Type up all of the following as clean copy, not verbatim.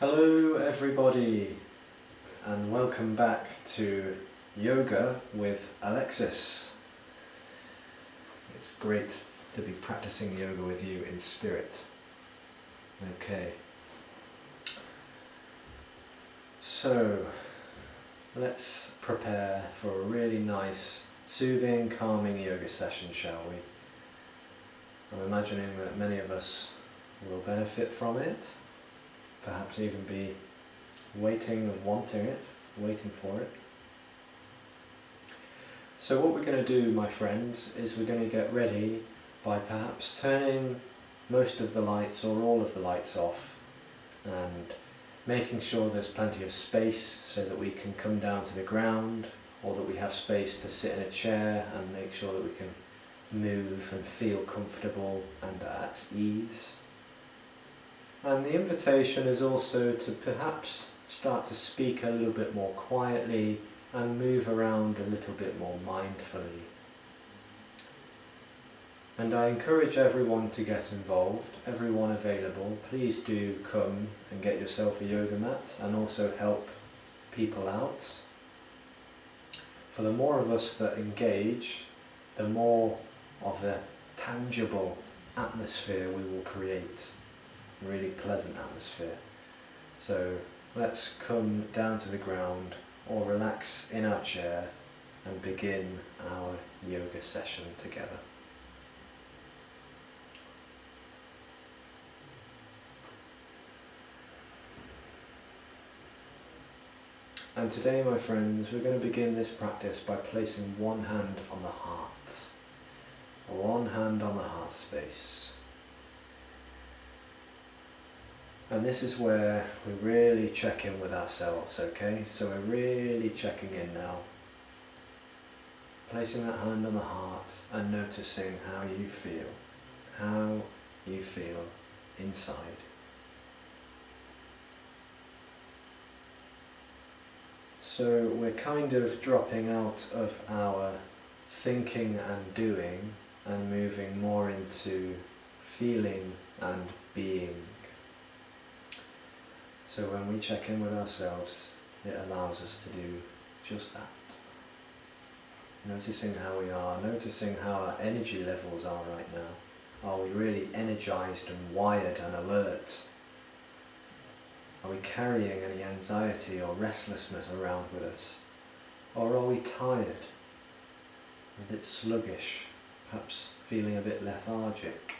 Hello everybody and welcome back to Yoga with Alexis. It's great to be practicing yoga with you in spirit. Okay, so let's prepare for a really nice, soothing, calming yoga session, shall we? I'm imagining that many of us will benefit from it. Perhaps even be waiting and wanting it, waiting for it. So what we're going to do, my friends, is we're going to get ready by perhaps turning most of the lights or all of the lights off and making sure there's plenty of space so that we can come down to the ground, or that we have space to sit in a chair and make sure that we can move and feel comfortable and at ease. And the invitation is also to perhaps start to speak a little bit more quietly and move around a little bit more mindfully. And I encourage everyone to get involved, everyone available. Please do come and get yourself a yoga mat and also help people out. For the more of us that engage, the more of a tangible atmosphere we will create. Really pleasant atmosphere. So let's come down to the ground or relax in our chair and begin our yoga session together. And today, my friends, we're going to begin this practice by placing one hand on the heart, one hand on the heart space. And this is where we really check in with ourselves, okay? So we're really checking in now. Placing that hand on the heart and noticing how you feel inside. So we're kind of dropping out of our thinking and doing and moving more into feeling and being. So when we check in with ourselves, it allows us to do just that. Noticing how we are, noticing how our energy levels are right now. Are we really energized and wired and alert? Are we carrying any anxiety or restlessness around with us? Or are we tired, a bit sluggish, perhaps feeling a bit lethargic?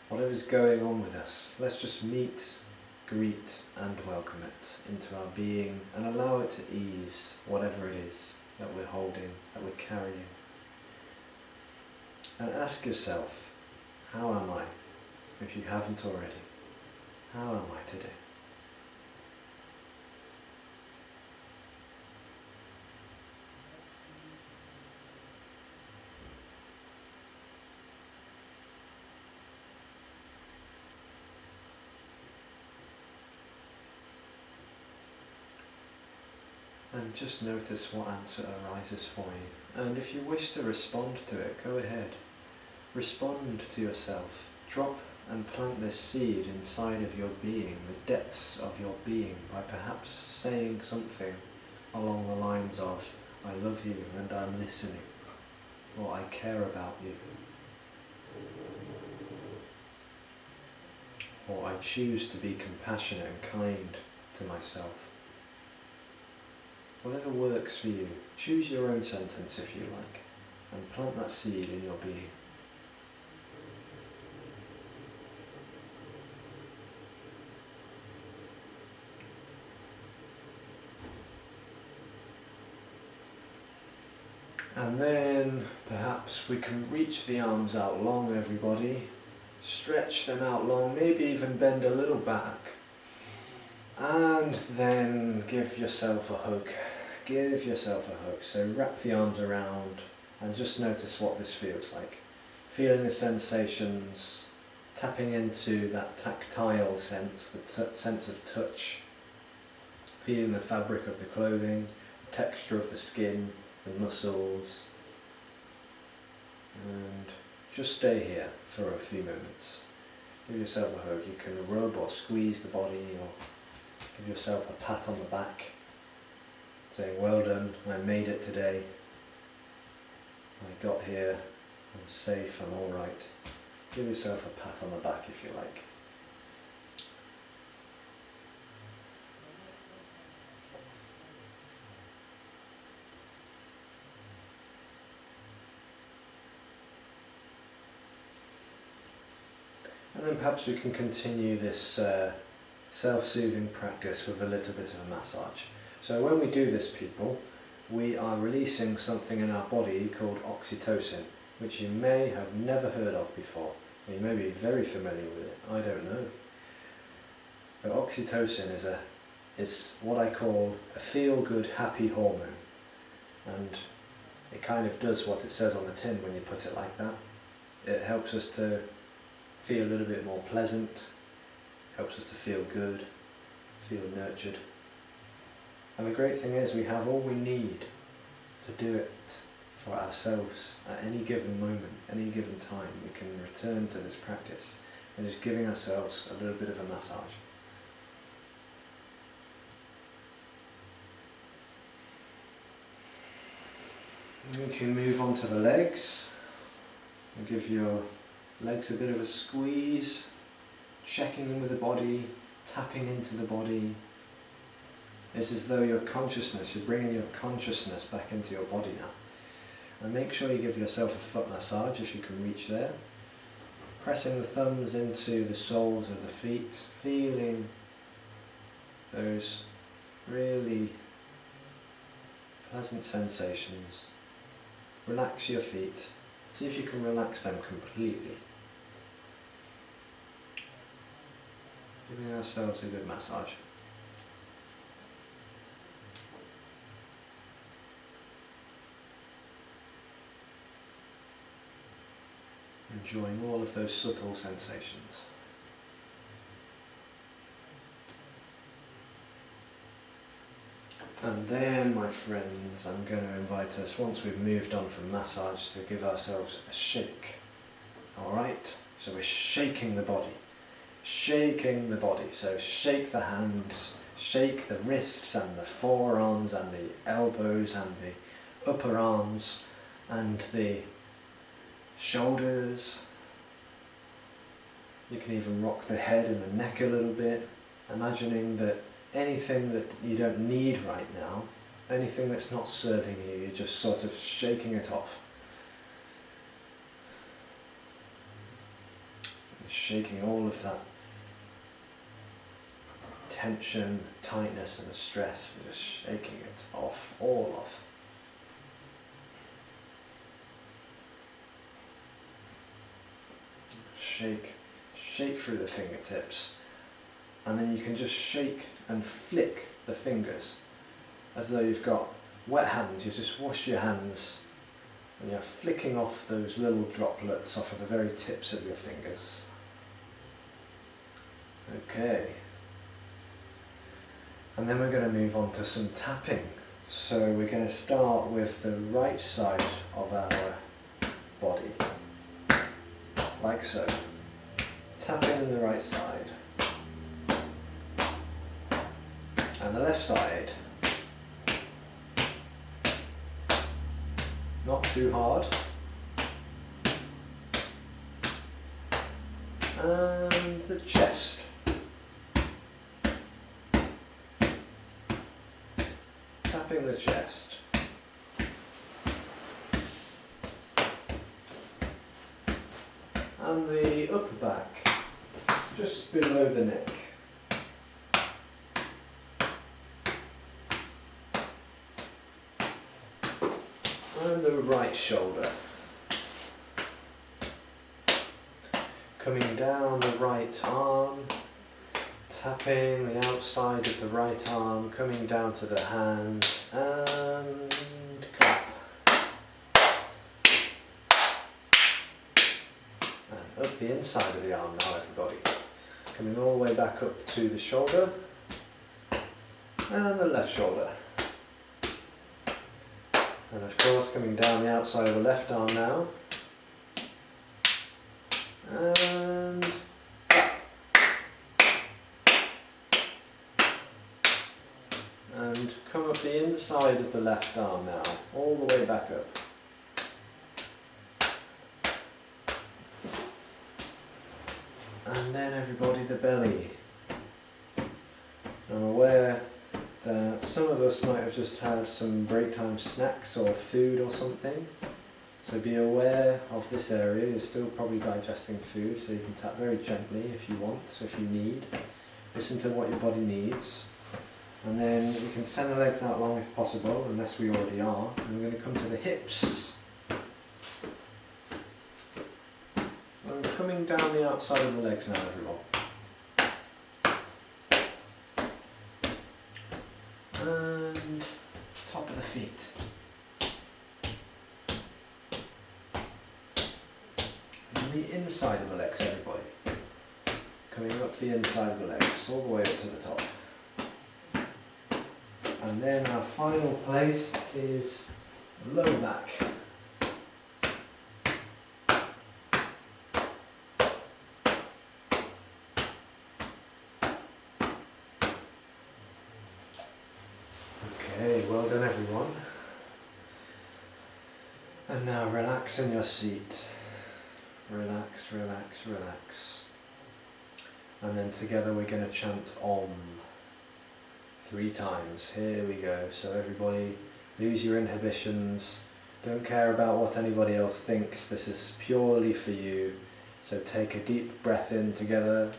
Whatever's going on with us, let's just meet, greet and welcome it into our being and allow it to ease whatever it is that we're holding, that we're carrying. And ask yourself, how am I? If you haven't already, how am I today? And just notice what answer arises for you. And if you wish to respond to it, go ahead. Respond to yourself. Drop and plant this seed inside of your being, the depths of your being, by perhaps saying something along the lines of, I love you and I'm listening, or I care about you, or I choose to be compassionate and kind to myself. Whatever works for you, choose your own sentence if you like, and plant that seed in your being. And then perhaps we can reach the arms out long, everybody. Stretch them out long, maybe even bend a little back. And then give yourself a hug. Give yourself a hug. So wrap the arms around and just notice what this feels like. Feeling the sensations, tapping into that tactile sense, the sense of touch. Feeling the fabric of the clothing, the texture of the skin, the muscles. And just stay here for a few moments. Give yourself a hug. You can rub or squeeze the body, or give yourself a pat on the back, saying, well done, I made it today. I got here, I'm safe, I'm alright. Give yourself a pat on the back if you like. And then perhaps we can continue this self-soothing practice with a little bit of a massage. So when we do this, people, we are releasing something in our body called oxytocin, which you may have never heard of before. You may be very familiar with it, I don't know. But oxytocin is what I call a feel-good, happy hormone. And it kind of does what it says on the tin when you put it like that. It helps us to feel a little bit more pleasant, helps us to feel good, feel nurtured. And the great thing is we have all we need to do it for ourselves at any given moment, any given time. We can return to this practice and just giving ourselves a little bit of a massage. And we can move on to the legs and give your legs a bit of a squeeze, checking in with the body, tapping into the body. It's as though your consciousness, you're bringing your consciousness back into your body now. And make sure you give yourself a foot massage if you can reach there. Pressing the thumbs into the soles of the feet, feeling those really pleasant sensations. Relax your feet. See if you can relax them completely. Giving ourselves a good massage. Enjoying all of those subtle sensations. And then, my friends, I'm going to invite us, once we've moved on from massage, to give ourselves a shake. Alright? So we're shaking the body. Shaking the body. So shake the hands, shake the wrists and the forearms and the elbows and the upper arms and the shoulders. You can even rock the head and the neck a little bit, imagining that anything that you don't need right now, anything that's not serving you, you're just sort of shaking it off. You're shaking all of that tension, tightness and the stress, and just shaking it off, all off. Shake through the fingertips, and then you can just shake and flick the fingers as though you've got wet hands. You just wash your hands and you're flicking off those little droplets off of the very tips of your fingers. Okay, and then we're going to move on to some tapping. So we're going to start with the right side of our body, like so. Tapping in the right side. And the left side. Not too hard. And the chest. Tapping the chest. And the upper back, just below the neck. And the right shoulder. Coming down the right arm, tapping the outside of the right arm, coming down to the hand, and clap. And up the inside of the arm now, everybody. Coming all the way back up to the shoulder, and the left shoulder. And of course coming down the outside of the left arm now. And clap. And come up the inside of the left arm now, all the way back up. And then everybody, the belly. I'm aware that some of us might have just had some break time snacks or food or something. So be aware of this area. You're still probably digesting food, so you can tap very gently if you want, if you need. Listen to what your body needs. And then we can send the legs out long if possible, unless we already are. And we're going to come to the hips. I'm coming down the outside of the legs now, everyone. And top of the feet. And the inside of the legs, everybody. Coming up the inside of the legs, all the way up to the top. And then our final place is low back. Okay, well done everyone. And now relax in your seat. Relax, relax, relax. And then together we're going to chant Om 3 times. Here we go. So everybody, lose your inhibitions. Don't care about what anybody else thinks. This is purely for you. So take a deep breath in together.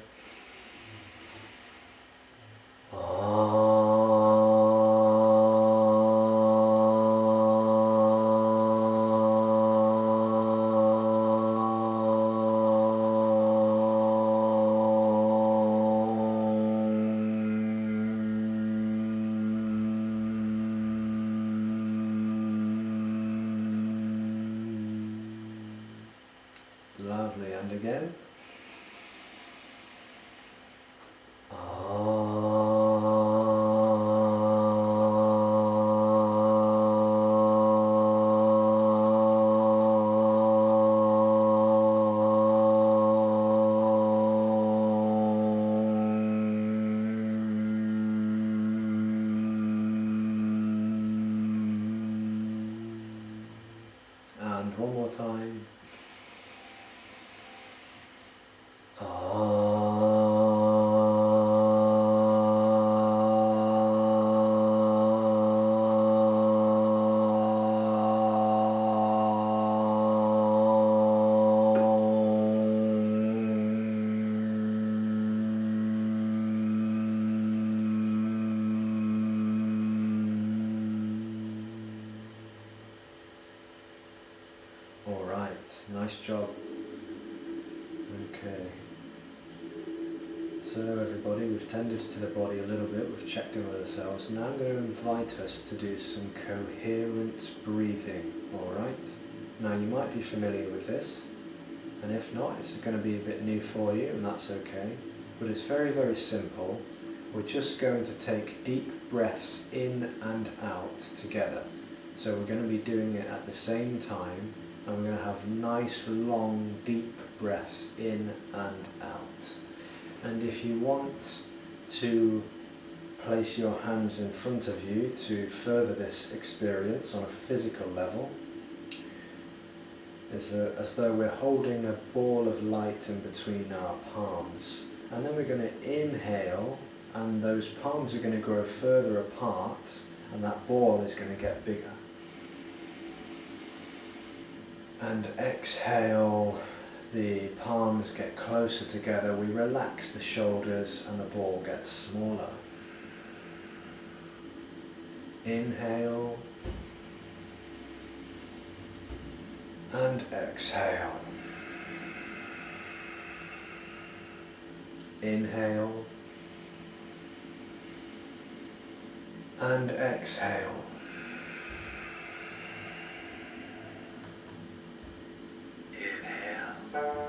Lovely, and again. And one more time. All right, nice job. Okay. So everybody, we've tended to the body a little bit, we've checked in with ourselves. Now I'm going to invite us to do some coherent breathing, alright? Now you might be familiar with this, and if not, it's going to be a bit new for you, and that's okay. But it's very, very simple. We're just going to take deep breaths in and out together. So we're going to be doing it at the same time, and we're going to have nice, long, deep breaths in and out. And if you want to place your hands in front of you to further this experience on a physical level, as though we're holding a ball of light in between our palms. And then we're going to inhale, and those palms are going to grow further apart, and that ball is going to get bigger. And exhale, the palms get closer together, we relax the shoulders and the ball gets smaller. Inhale and exhale. Inhale and exhale.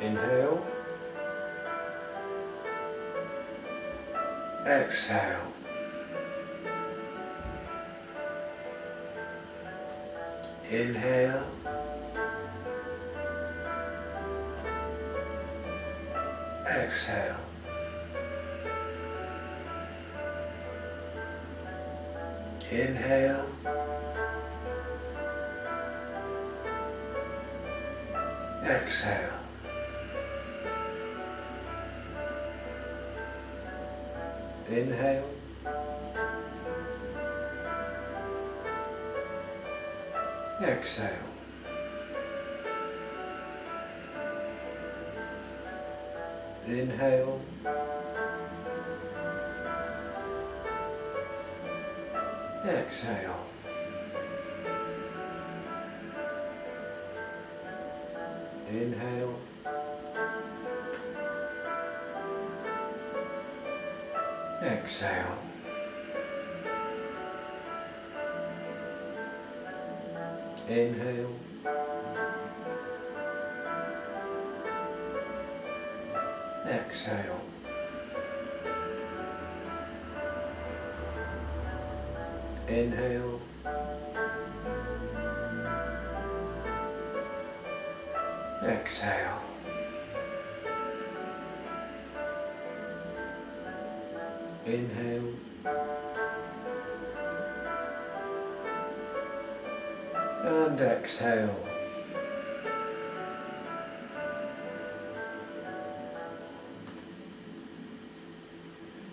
Inhale, exhale, inhale, exhale, Inhale. Exhale. Inhale. Exhale. Inhale. Exhale. Inhale. Exhale. Inhale. Exhale. Inhale. Exhale. Inhale. And exhale.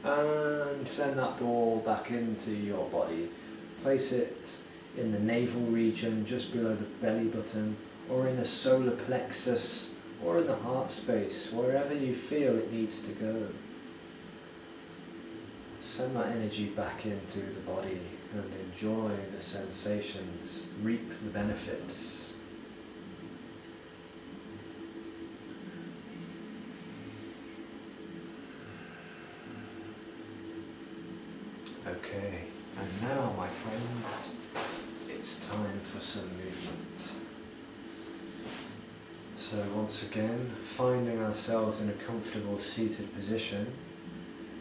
And send that ball back into your body. Place it in the navel region, just below the belly button, or in the solar plexus, or in the heart space, wherever you feel it needs to go. Send that energy back into the body and enjoy the sensations, reap the benefits. Okay, and now, my friends, it's time for some movement. So once again, finding ourselves in a comfortable seated position,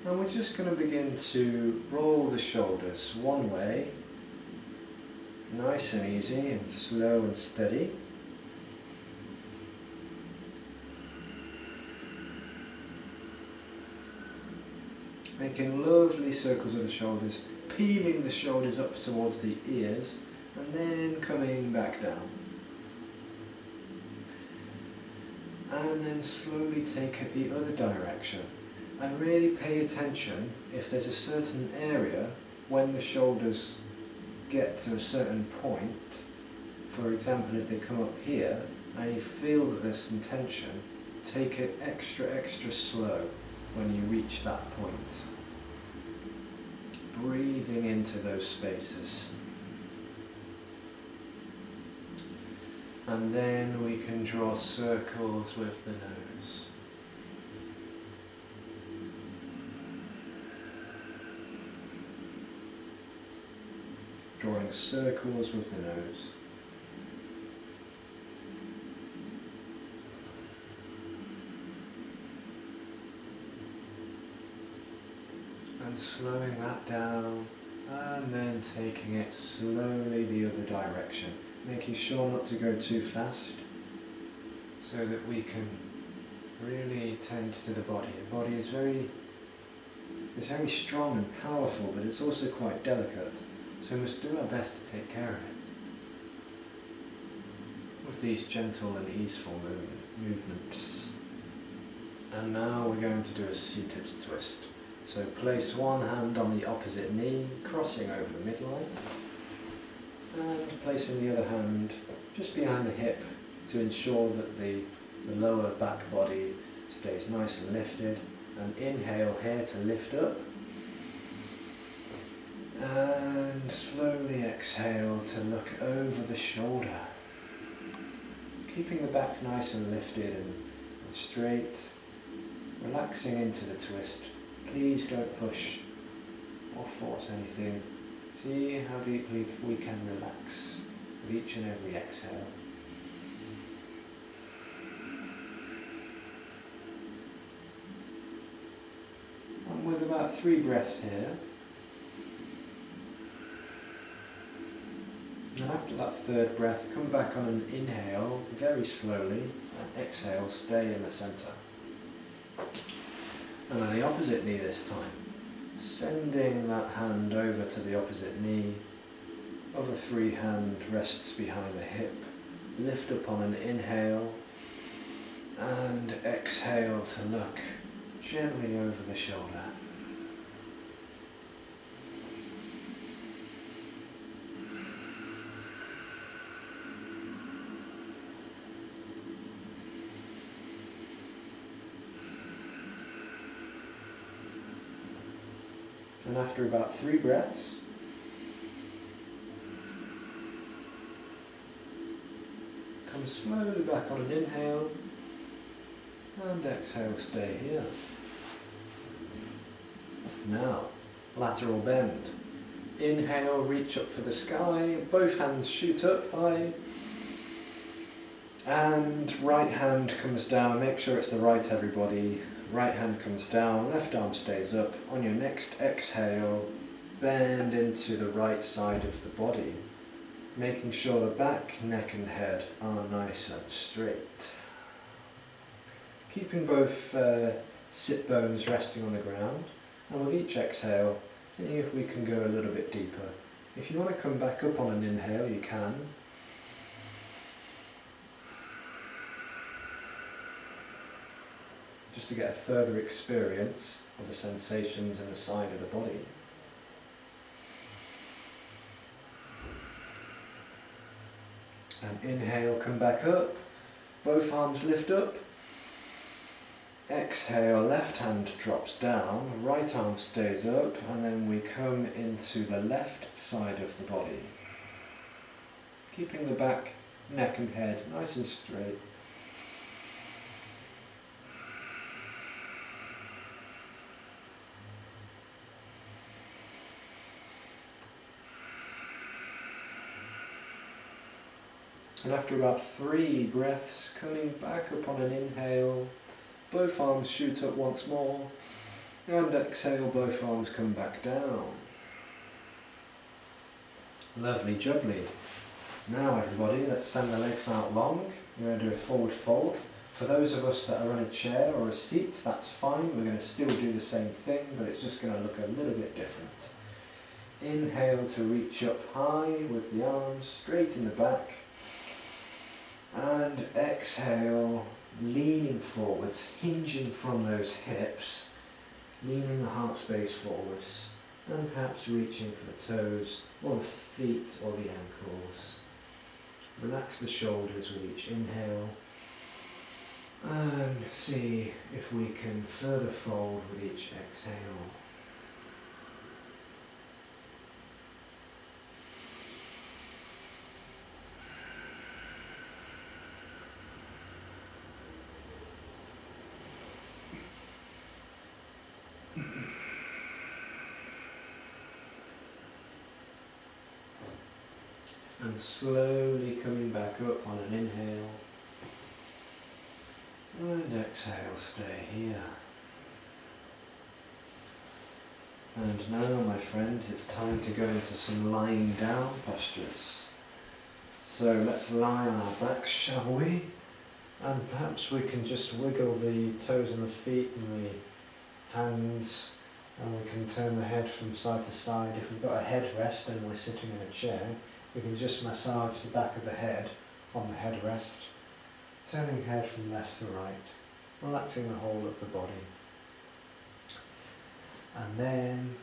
and we're just going to begin to roll the shoulders one way, nice and easy and slow and steady. Making lovely circles of the shoulders, peeling the shoulders up towards the ears, and then coming back down. And then slowly take it the other direction. And really pay attention if there's a certain area when the shoulders get to a certain point. For example, if they come up here and you feel that there's some tension, take it extra slow when you reach that point. Breathing into those spaces. And then we can draw circles with the nose. Drawing circles with the nose. And slowing that down, and then taking it slowly the other direction, making sure not to go too fast, so that we can really tend to the body. The body is very strong and powerful, but it's also quite delicate, so we must do our best to take care of it with these gentle and easeful movements. And now we're going to do a seated twist. So place one hand on the opposite knee, crossing over the midline, and placing the other hand just behind the hip to ensure that the lower back body stays nice and lifted. And inhale here to lift up, and slowly exhale to look over the shoulder, keeping the back nice and lifted and straight, relaxing into the twist. Please don't push or force anything. See how deeply we can relax with each and every exhale. And with about 3 breaths here. And after that 3rd breath, come back on an inhale very slowly, and exhale, stay in the centre. And on the opposite knee this time. Sending that hand over to the opposite knee. Other free hand rests behind the hip. Lift up on an inhale and exhale to look gently over the shoulder. And after about 3 breaths, come slowly back on an inhale and exhale, stay here. Now, lateral bend. Inhale, reach up for the sky, both hands shoot up high, and right hand comes down. Make sure it's the right, everybody. Right hand comes down, left arm stays up. On your next exhale, bend into the right side of the body, making sure the back, neck and head are nice and straight. Keeping both sit bones resting on the ground, and with each exhale, see if we can go a little bit deeper. If you want to come back up on an inhale, you can. Just to get a further experience of the sensations in the side of the body. And inhale, come back up, both arms lift up. Exhale, left hand drops down, right arm stays up, and then we come into the left side of the body. Keeping the back, neck and head nice and straight. And after about 3 breaths, coming back up on an inhale, both arms shoot up once more, and exhale, both arms come back down. Lovely jubbly. Now everybody, let's send the legs out long. We're going to do a forward fold. For those of us that are on a chair or a seat, that's fine. We're going to still do the same thing, but it's just going to look a little bit different. Inhale to reach up high with the arms straight in the back. And exhale, leaning forwards, hinging from those hips, leaning the heart space forwards, and perhaps reaching for the toes or the feet or the ankles. Relax the shoulders with each inhale, and see if we can further fold with each exhale. And slowly coming back up on an inhale, and exhale, stay here. And now, my friends, it's time to go into some lying down postures. So let's lie on our backs, shall we? And perhaps we can just wiggle the toes and the feet and the hands, and we can turn the head from side to side. If we've got a headrest and we're sitting in a chair, we can just massage the back of the head on the headrest, turning head from left to right, relaxing the whole of the body. And then,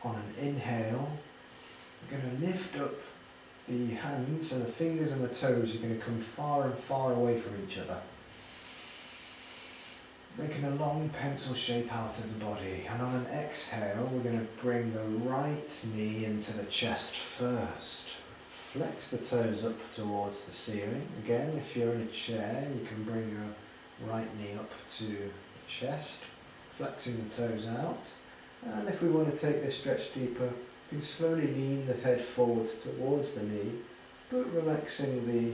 on an inhale, we're going to lift up the hands, and the fingers and the toes are going to come far and far away from each other, making a long pencil shape out of the body. And on an exhale, we're going to bring the right knee into the chest first. Flex the toes up towards the ceiling. Again, if you're in a chair, you can bring your right knee up to the chest, flexing the toes out. And if we want to take this stretch deeper, you can slowly lean the head forwards towards the knee, but relaxing the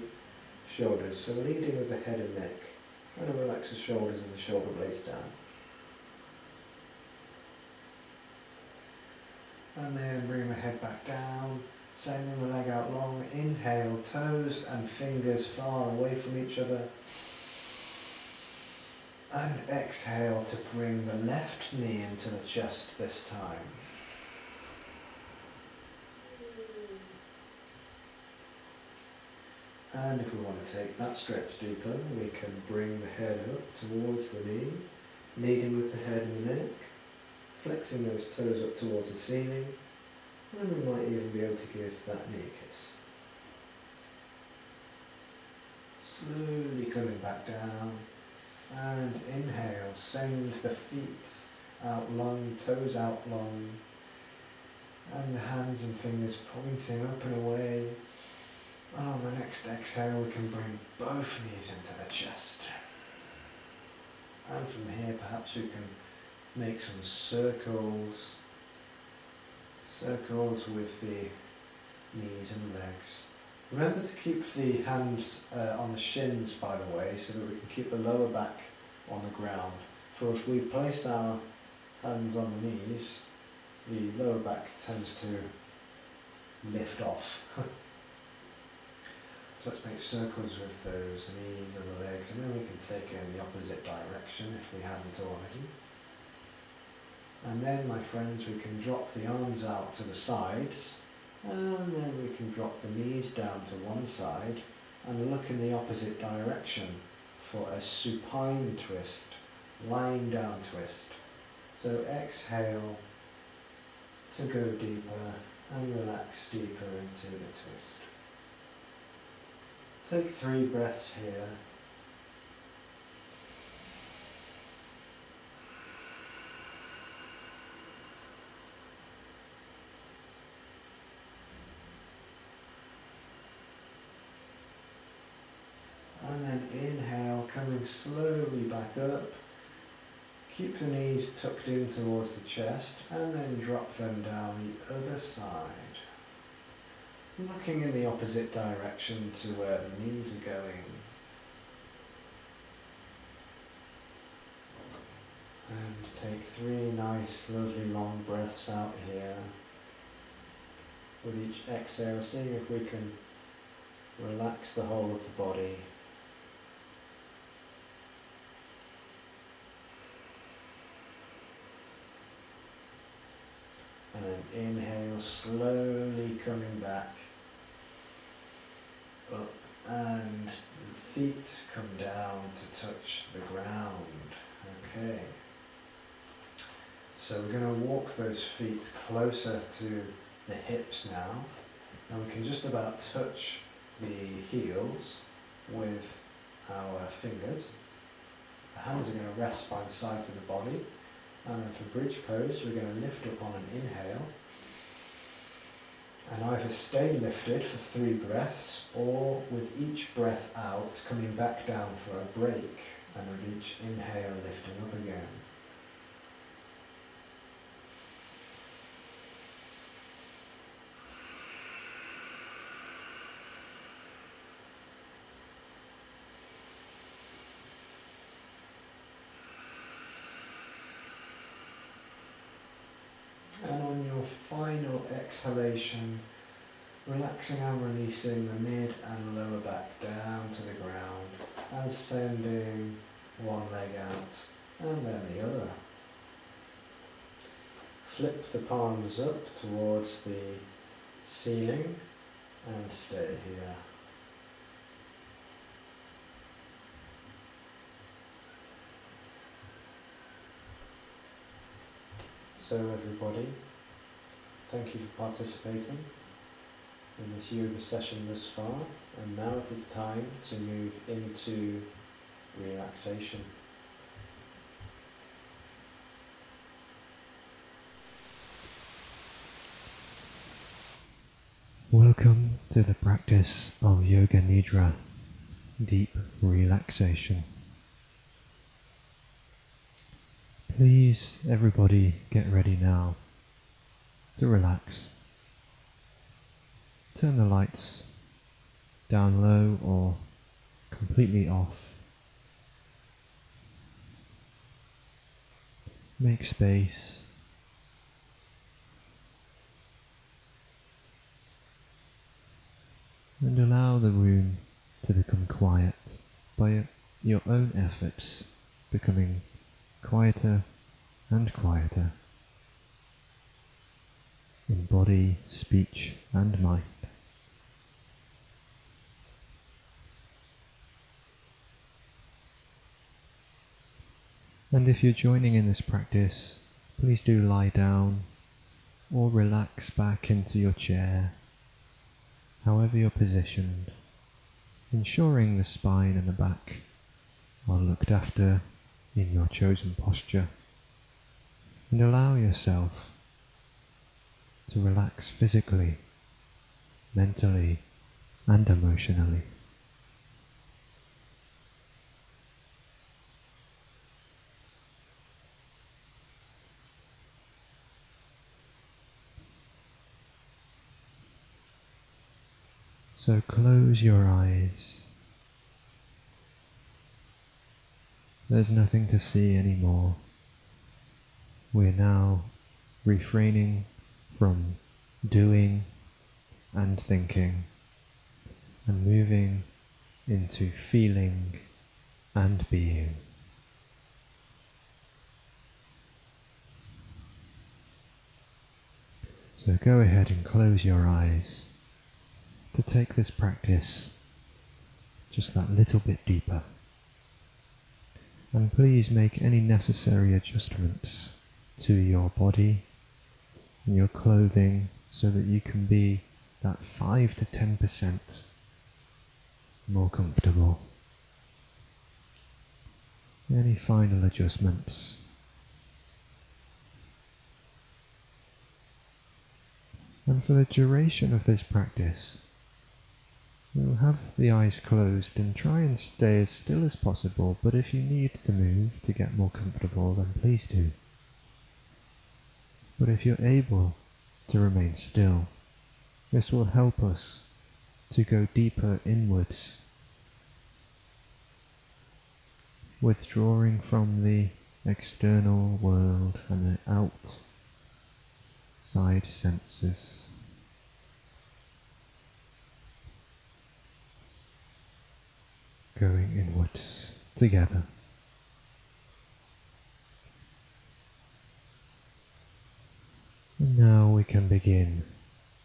shoulders. So leading with the head and neck, trying to relax the shoulders and the shoulder blades down. And then bring the head back down. Sending the leg out long, inhale, toes and fingers far away from each other. And exhale to bring the left knee into the chest this time. And if we want to take that stretch deeper, we can bring the head up towards the knee, leading with the head and the neck, flexing those toes up towards the ceiling, and we might even be able to give that knee a kiss. Slowly coming back down, and inhale, send the feet out long, toes out long, and the hands and fingers pointing up and away. And on the next exhale we can bring both knees into the chest. And from here perhaps we can make some circles with the knees and legs. Remember to keep the hands on the shins, by the way, so that we can keep the lower back on the ground. For if we place our hands on the knees, the lower back tends to lift off. So let's make circles with those knees and the legs, and then we can take it in the opposite direction if we haven't already. And then, my friends, we can drop the arms out to the sides, and then we can drop the knees down to one side and look in the opposite direction for a supine twist, lying down twist. So exhale to go deeper and relax deeper into the twist. Take 3 breaths here. And then inhale, coming slowly back up. Keep the knees tucked in towards the chest, and then drop them down the other side. Looking in the opposite direction to where the knees are going. And take 3 nice, lovely long breaths out here. With each exhale, seeing if we can relax the whole of the body. And then inhale, slowly coming back up, and the feet come down to touch the ground. Okay. So we're going to walk those feet closer to the hips now, and we can just about touch the heels with our fingers. The hands are going to rest by the sides of the body. And then for bridge pose, we're going to lift up on an inhale and either stay lifted for 3 breaths, or with each breath out, coming back down for a break, and with each inhale lifting up again. And on your final exhalation, relaxing and releasing the mid and lower back down to the ground, and sending one leg out and then the other. Flip the palms up towards the ceiling and stay here. So everybody, thank you for participating in this yoga session thus far, and now it is time to move into relaxation. Welcome to the practice of Yoga Nidra, deep relaxation. Please, everybody, get ready now to relax. Turn the lights down low or completely off. Make space. And allow the room to become quiet by your own efforts, becoming quieter and quieter in body, speech and mind. And if you're joining in this practice, please do lie down or relax back into your chair, however you're positioned, ensuring the spine and the back are looked after in your chosen posture, and allow yourself to relax physically, mentally, and emotionally. So close your eyes. There's nothing to see anymore. We're now refraining from doing and thinking and moving into feeling and being. So go ahead and close your eyes to take this practice just that little bit deeper. And please make any necessary adjustments to your body and your clothing so that you can be that 5 to 10% more comfortable. Any final adjustments? And for the duration of this practice, we'll have the eyes closed and try and stay as still as possible, but if you need to move to get more comfortable, then please do. But if you're able to remain still, this will help us to go deeper inwards, withdrawing from the external world and the outside senses. Going inwards together. And now we can begin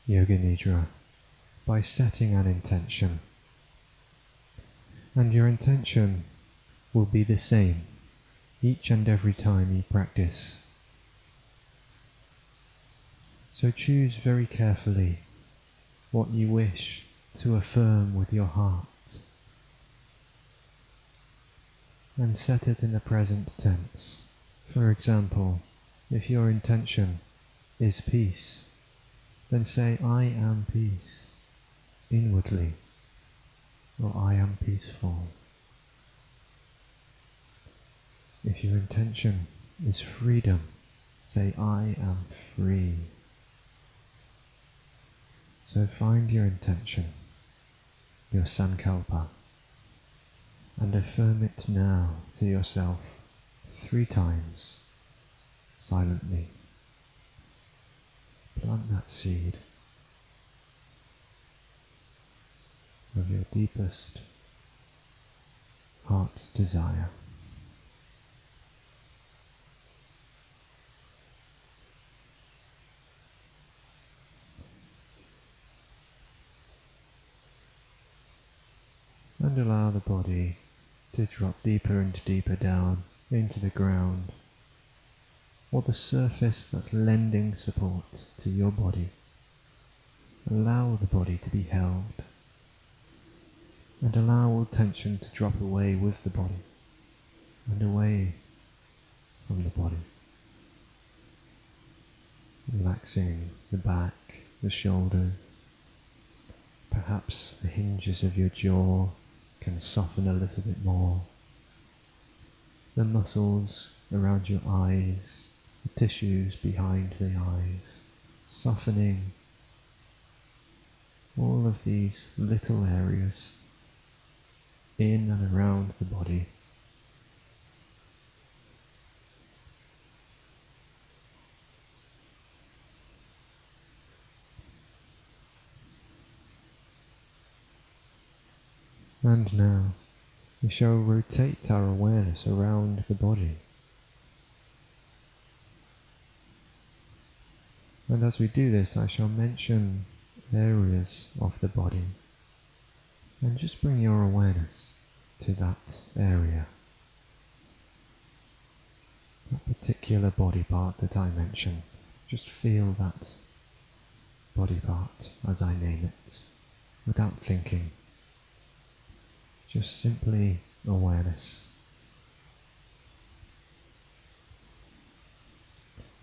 Yoga Nidra by setting an intention. And your intention will be the same each and every time you practice. So choose very carefully what you wish to affirm with your heart, and set it in the present tense. For example, if your intention is peace, then say, I am peace, inwardly, or I am peaceful. If your intention is freedom, say, I am free. So find your intention, your sankalpa, and affirm it now to yourself 3 times, silently. Plant that seed of your deepest heart's desire. And allow the body to drop deeper and deeper down into the ground, or the surface that's lending support to your body. Allow the body to be held, and allow all tension to drop away with the body, and away from the body. Relaxing the back, the shoulders, perhaps the hinges of your jaw can soften a little bit more. The muscles around your eyes, the tissues behind the eyes, softening all of these little areas in and around the body. And now we shall rotate our awareness around the body. And as we do this, I shall mention areas of the body, and just bring your awareness to that area. that particular body part that I mention. Just feel that body part as I name it, without thinking. Just simply awareness.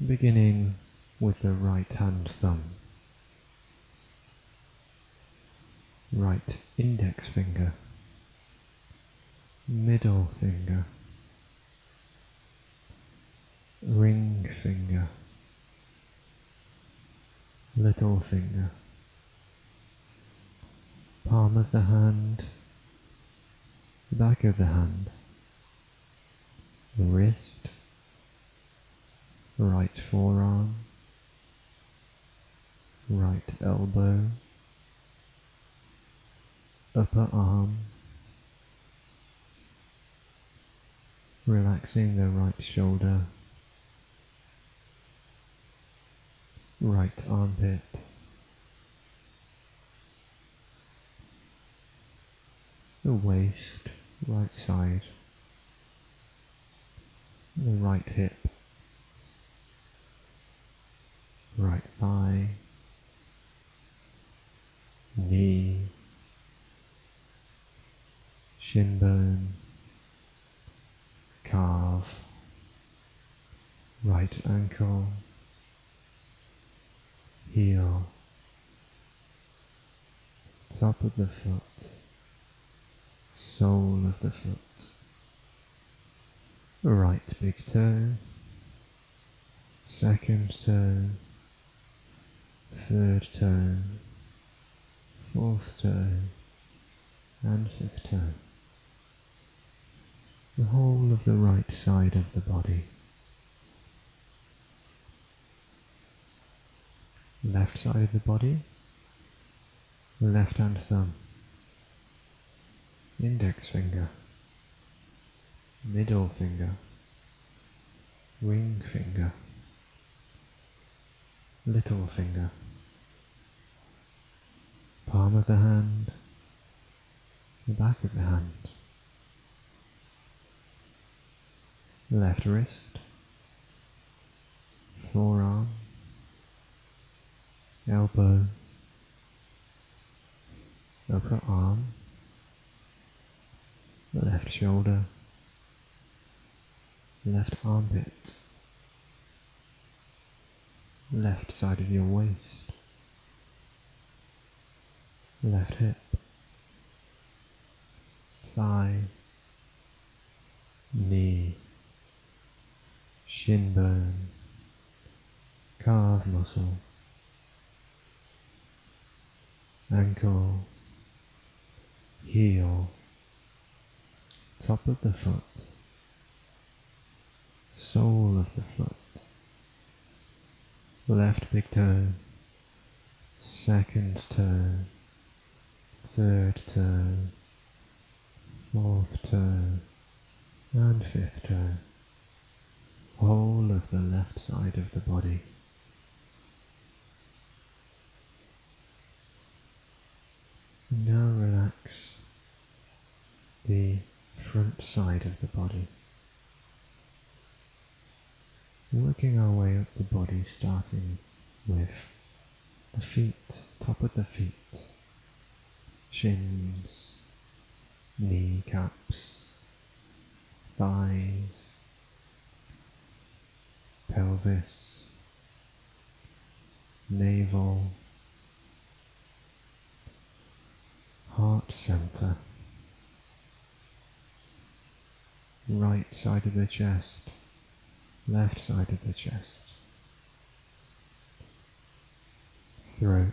Beginning with the right hand thumb, right index finger, middle finger, ring finger, little finger, palm of the hand, the back of the hand, the wrist, right forearm, right elbow, upper arm, relaxing the right shoulder, right armpit, the waist, right side, the right hip, right thigh, knee, shin bone, calf, right ankle, heel, top of the foot, sole of the foot, right big toe, second toe, third toe, fourth toe, and fifth toe. The whole of the right side of the body. Left side of the body, left hand thumb, index finger, middle finger, ring finger, little finger, palm of the hand, the back of the hand, left wrist, forearm, elbow, upper arm, left shoulder, left armpit, left side of your waist, left hip, thigh, knee, shin bone, calf muscle, ankle, heel, top of the foot, sole of the foot, left big toe, second toe, third toe, fourth toe, and fifth toe. Whole of the left side of the body. Now relax the front side of the body. Working our way up the body, starting with the feet, top of the feet, shins, kneecaps, thighs, pelvis, navel, heart center, right side of the chest, left side of the chest, throat,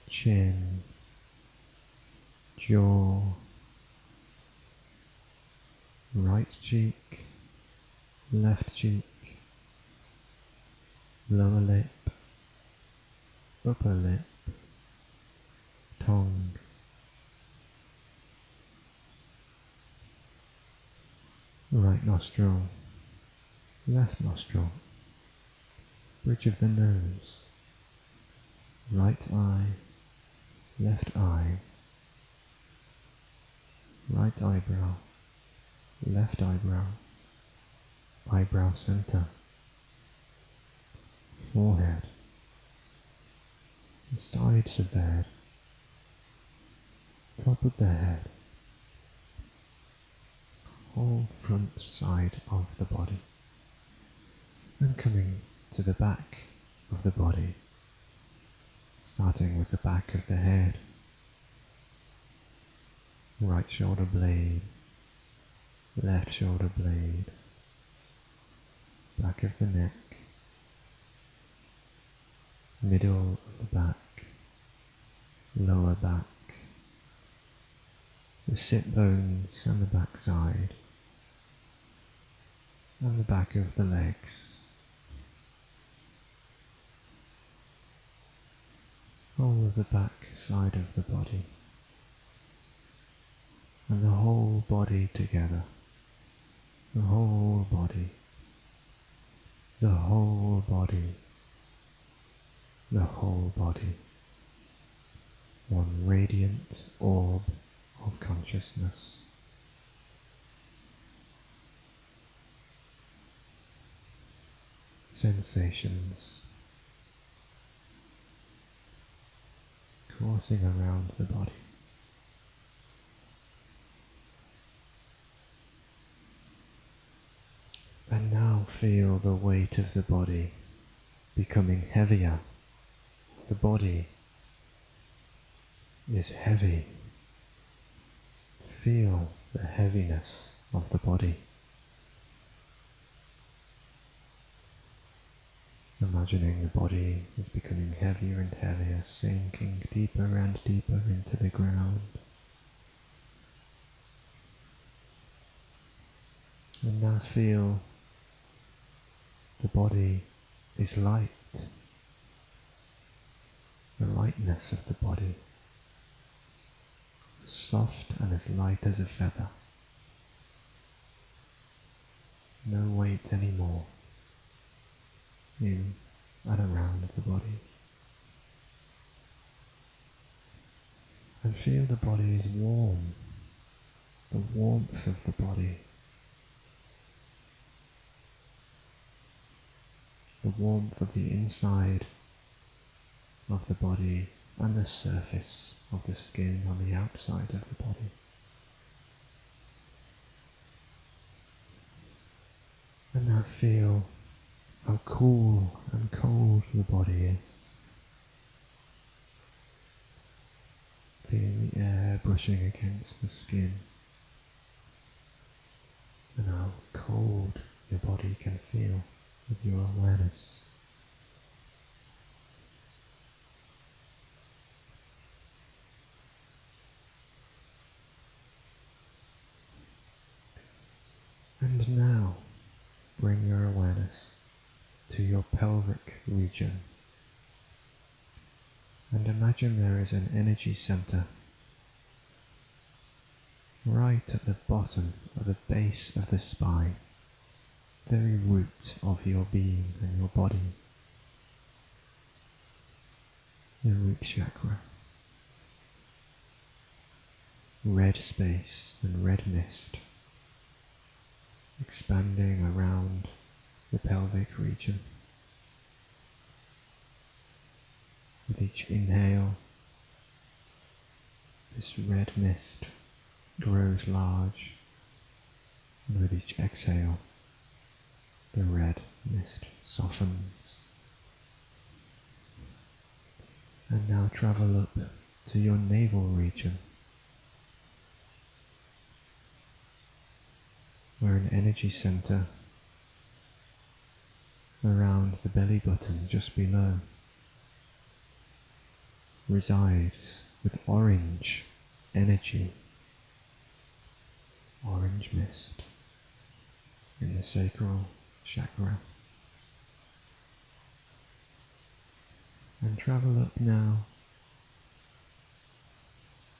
chin, jaw, right cheek, left cheek, lower lip, upper lip, tongue, right nostril, left nostril, bridge of the nose, right eye, left eye, right eyebrow, left eyebrow, eyebrow center, forehead, the sides of the head, top of the head, whole front side of the body, and coming to the back of the body, starting with the back of the head, right shoulder blade, left shoulder blade, back of the neck, middle of the back, lower back, the sit bones and the back side, and the back of the legs, all of the back side of the body, and the whole body together, the whole body, the whole body, the whole body, one radiant orb of consciousness. Sensations coursing around the body. And now feel the weight of the body becoming heavier. The body is heavy. Feel the heaviness of the body. Imagining the body is becoming heavier and heavier, sinking deeper and deeper into the ground. And now feel the body is light. The lightness of the body, soft and as light as a feather. No weight anymore in and around the body. And feel the body is warm, the warmth of the body. The warmth of the inside of the body and the surface of the skin on the outside of the body. And now feel how cool and cold the body is. Feeling the air brushing against the skin, and how cold your body can feel with your awareness. And now bring your awareness to your pelvic region, and imagine there is an energy center right at the bottom of the base of the spine, very root of your being and your body, the root chakra. Red space and red mist expanding around the pelvic region. With each inhale, this red mist grows large, and with each exhale, the red mist softens. And now travel up to your navel region, where an energy center around the belly button just below resides with orange energy, orange mist in the sacral chakra. And travel up now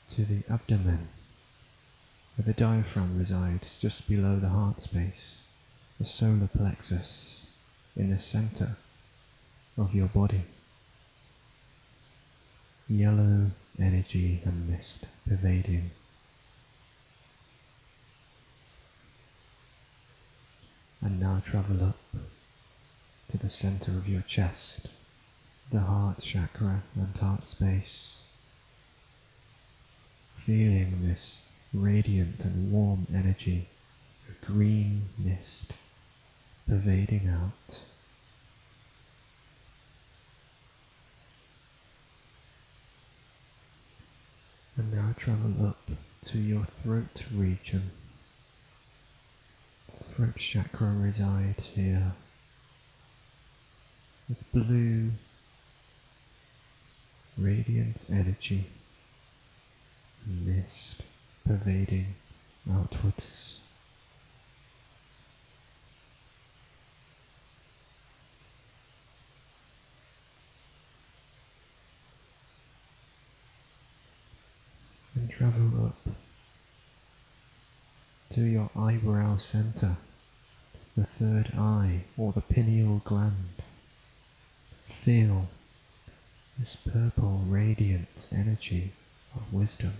to the abdomen, where the diaphragm resides just below the heart space, the solar plexus in the center of your body. Yellow energy and mist pervading. And now travel up to the center of your chest, the heart chakra and heart space, feeling this radiant and warm energy, a green mist pervading out. And now travel up to your throat region. The throat chakra resides here, with blue, radiant energy and mist pervading outwards. And travel up to your eyebrow center, the third eye or the pineal gland. Feel this purple radiant energy of wisdom,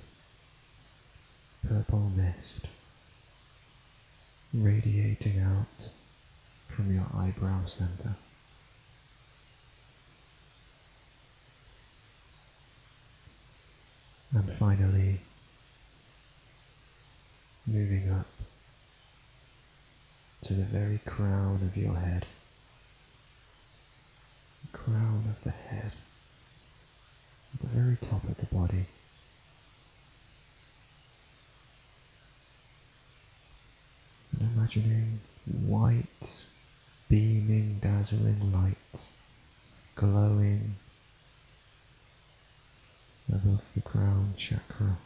purple mist radiating out from your eyebrow center. And finally, moving up to the very crown of your head, the crown of the head, at the very top of the body. And imagining white, beaming, dazzling light glowing above the crown chakra,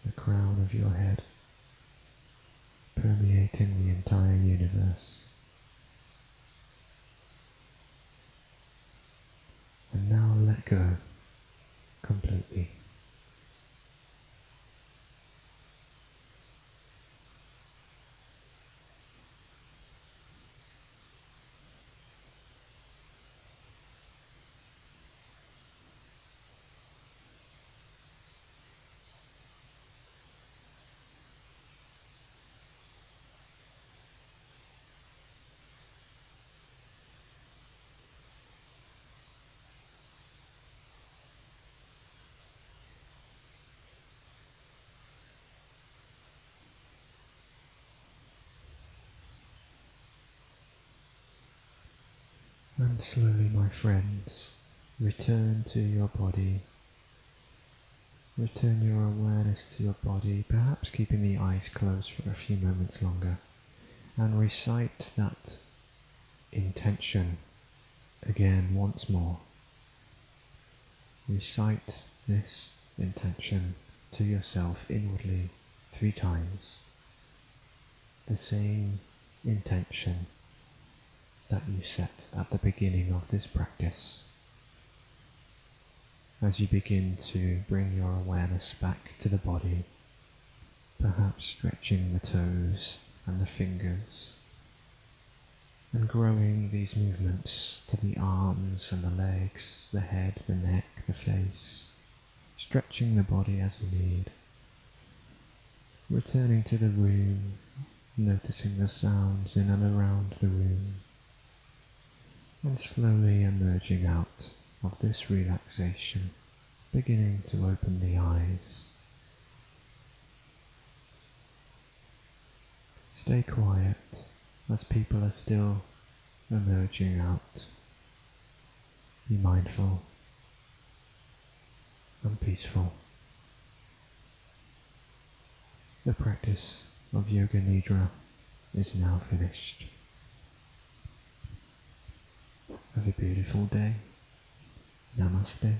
the crown of your head, permeating the entire universe. And now let go completely. And slowly, my friends, return to your body. Return your awareness to your body, perhaps keeping the eyes closed for a few moments longer, and recite that intention again once more. Recite this intention to yourself inwardly 3 times. The same intention that you set at the beginning of this practice. As you begin to bring your awareness back to the body, perhaps stretching the toes and the fingers, and growing these movements to the arms and the legs, the head, the neck, the face, stretching the body as you need. Returning to the room, noticing the sounds in and around the room, and slowly emerging out of this relaxation, beginning to open the eyes. Stay quiet as people are still emerging out. Be mindful and peaceful. The practice of Yoga Nidra is now finished. Have a beautiful day. Namaste.